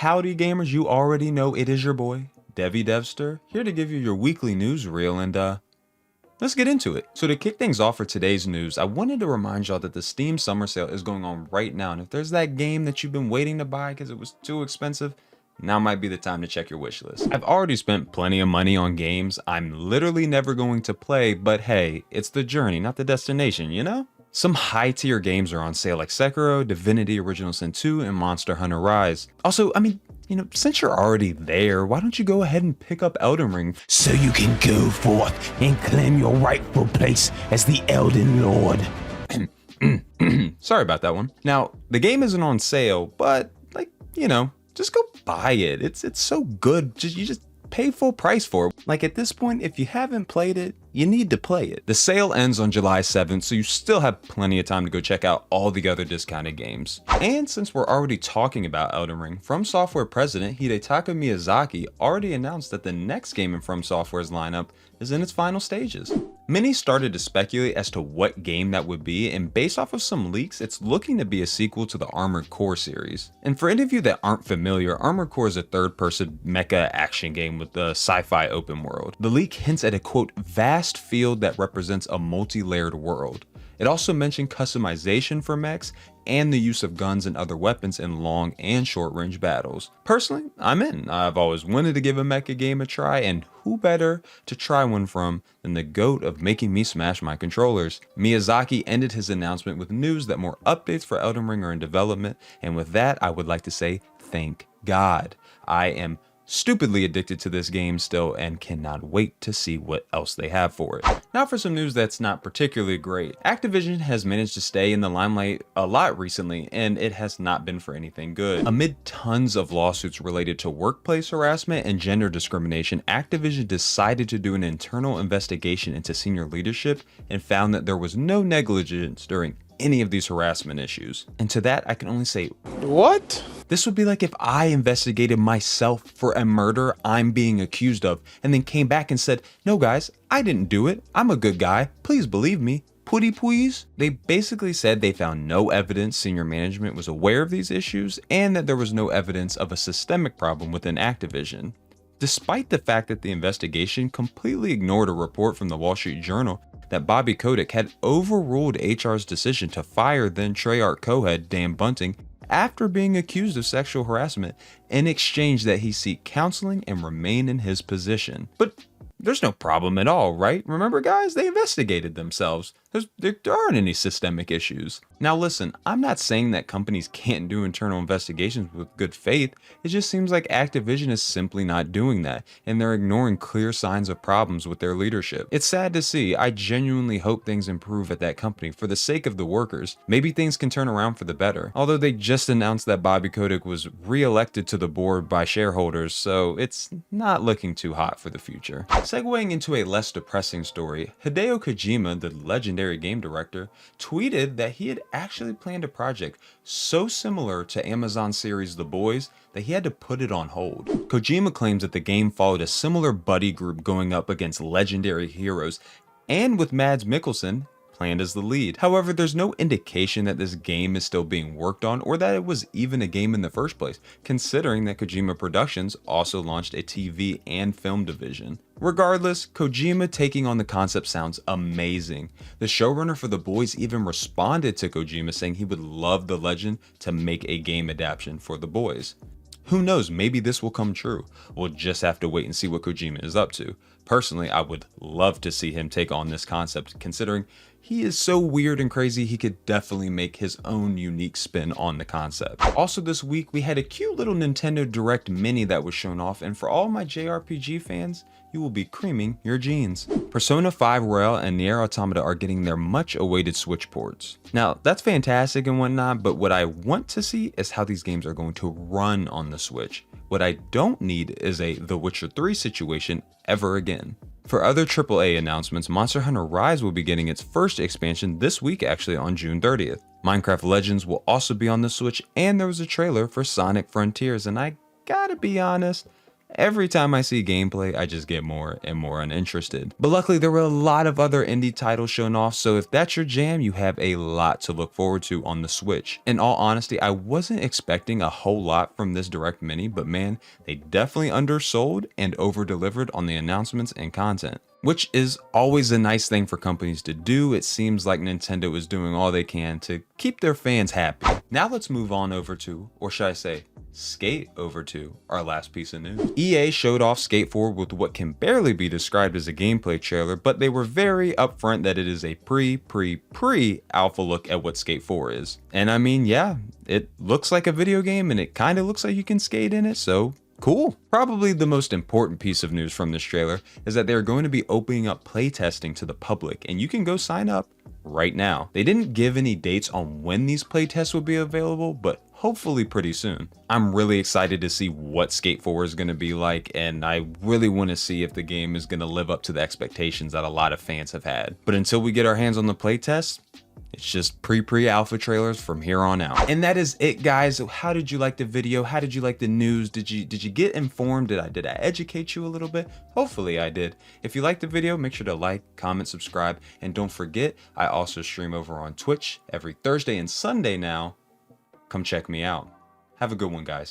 Howdy gamers, you already know it is your boy, Devi Devster, here to give you your weekly news reel and let's get into it. So to kick things off for today's news, I wanted to remind y'all that the Steam Summer Sale is going on right now, and if there's that game that you've been waiting to buy because it was too expensive, now might be the time to check your wish list. I've already spent plenty of money on games I'm literally never going to play, but hey, it's the journey, not the destination, you know? Some high tier games are on sale like Sekiro, Divinity Original Sin 2, and Monster Hunter Rise. Also, I mean, you know, since you're already there, why don't you go ahead and pick up Elden Ring so you can go forth and claim your rightful place as the Elden Lord. Sorry about that one. Now, the game isn't on sale, but like, you know, just go buy it. It's so good. You just pay full price for it. Like at this point, if you haven't played it, you need to play it. The sale ends on July 7th, so you still have plenty of time to go check out all the other discounted games. And since we're already talking about Elden Ring, From Software president Hidetaka Miyazaki already announced that the next game in From Software's lineup is in its final stages. Many started to speculate as to what game that would be, and based off of some leaks, it's looking to be a sequel to the Armored Core series. And for any of you that aren't familiar, Armored Core is a third-person mecha action game with a sci-fi open world. The leak hints at a quote, vast field that represents a multi-layered world. It also mentioned customization for mechs and the use of guns and other weapons in long and short range battles. Personally, I'm in. I've always wanted to give a mecha game a try, and who better to try one from than the GOAT of making me smash my controllers. Miyazaki ended his announcement with news that more updates for Elden Ring are in development, and with that I would like to say thank God. I am stupidly addicted to this game still and cannot wait to see what else they have for it. Now for some news that's not particularly great. Activision has managed to stay in the limelight a lot recently, and it has not been for anything good. Amid tons of lawsuits related to workplace harassment and gender discrimination, Activision decided to do an internal investigation into senior leadership and found that there was no negligence during any of these harassment issues. And to that, I can only say, what? This would be like if I investigated myself for a murder I'm being accused of and then came back and said, no guys, I didn't do it. I'm a good guy. Please believe me. Putty please. They basically said they found no evidence senior management was aware of these issues and that there was no evidence of a systemic problem within Activision. Despite the fact that the investigation completely ignored a report from the Wall Street Journal that Bobby Kotick had overruled HR's decision to fire then Treyarch co-head Dan Bunting after being accused of sexual harassment in exchange that he seek counseling and remain in his position. But there's no problem at all, right? Remember guys, they investigated themselves. There aren't any systemic issues. Now listen, I'm not saying that companies can't do internal investigations with good faith. It just seems like Activision is simply not doing that, and they're ignoring clear signs of problems with their leadership. It's sad to see. I genuinely hope things improve at that company for the sake of the workers. Maybe things can turn around for the better. Although they just announced that Bobby Kotick was re-elected to the board by shareholders, so it's not looking too hot for the future. Segueing into a less depressing story, Hideo Kojima, the legendary game director, tweeted that he had actually planned a project so similar to Amazon series The Boys that he had to put it on hold. Kojima claims that the game followed a similar buddy group going up against legendary heroes, and with Mads Mikkelsen planned as the lead. However, there's no indication that this game is still being worked on or that it was even a game in the first place, considering that Kojima Productions also launched a TV and film division. Regardless, Kojima taking on the concept sounds amazing. The showrunner for The Boys even responded to Kojima saying he would love the legend to make a game adaptation for The Boys. Who knows, maybe this will come true. We'll just have to wait and see what Kojima is up to. Personally, I would love to see him take on this concept, considering he is so weird and crazy he could definitely make his own unique spin on the concept. Also this week, we had a cute little Nintendo Direct Mini that was shown off, and for all my JRPG fans, you will be creaming your jeans. Persona 5 Royal and Nier Automata are getting their much awaited Switch ports. Now, that's fantastic and whatnot, but what I want to see is how these games are going to run on the Switch. What I don't need is a The Witcher 3 situation ever again. For other AAA announcements, Monster Hunter Rise will be getting its first expansion this week, actually on June 30th. Minecraft Legends will also be on the Switch, and there was a trailer for Sonic Frontiers, and I gotta be honest, every time I see gameplay, I just get more and more uninterested. But luckily, there were a lot of other indie titles shown off, so if that's your jam, you have a lot to look forward to on the Switch. In all honesty, I wasn't expecting a whole lot from this Direct Mini, but man, they definitely undersold and over-delivered on the announcements and content, which is always a nice thing for companies to do. It seems like Nintendo is doing all they can to keep their fans happy. Now let's move on over to, or should I say, skate over to our last piece of news. EA showed off Skate 4 with what can barely be described as a gameplay trailer, but they were very upfront that it is a pre-alpha look at what Skate 4 is. And I mean, yeah, it looks like a video game and it kind of looks like you can skate in it, so cool. Probably the most important piece of news from this trailer is that they're going to be opening up playtesting to the public, and you can go sign up right now. They didn't give any dates on when these playtests would be available, but hopefully pretty soon. I'm really excited to see what Skate 4 is going to be like, and I really want to see if the game is going to live up to the expectations that a lot of fans have had. But until we get our hands on the playtests, it's just pre-alpha trailers from here on out. And that is it, guys. So how did you like the video? How did you like the news? Did you get informed? Did I educate you a little bit? Hopefully I did. If you liked the video, make sure to like, comment, subscribe, and don't forget, I also stream over on Twitch every Thursday and Sunday now. Come check me out. Have a good one, guys.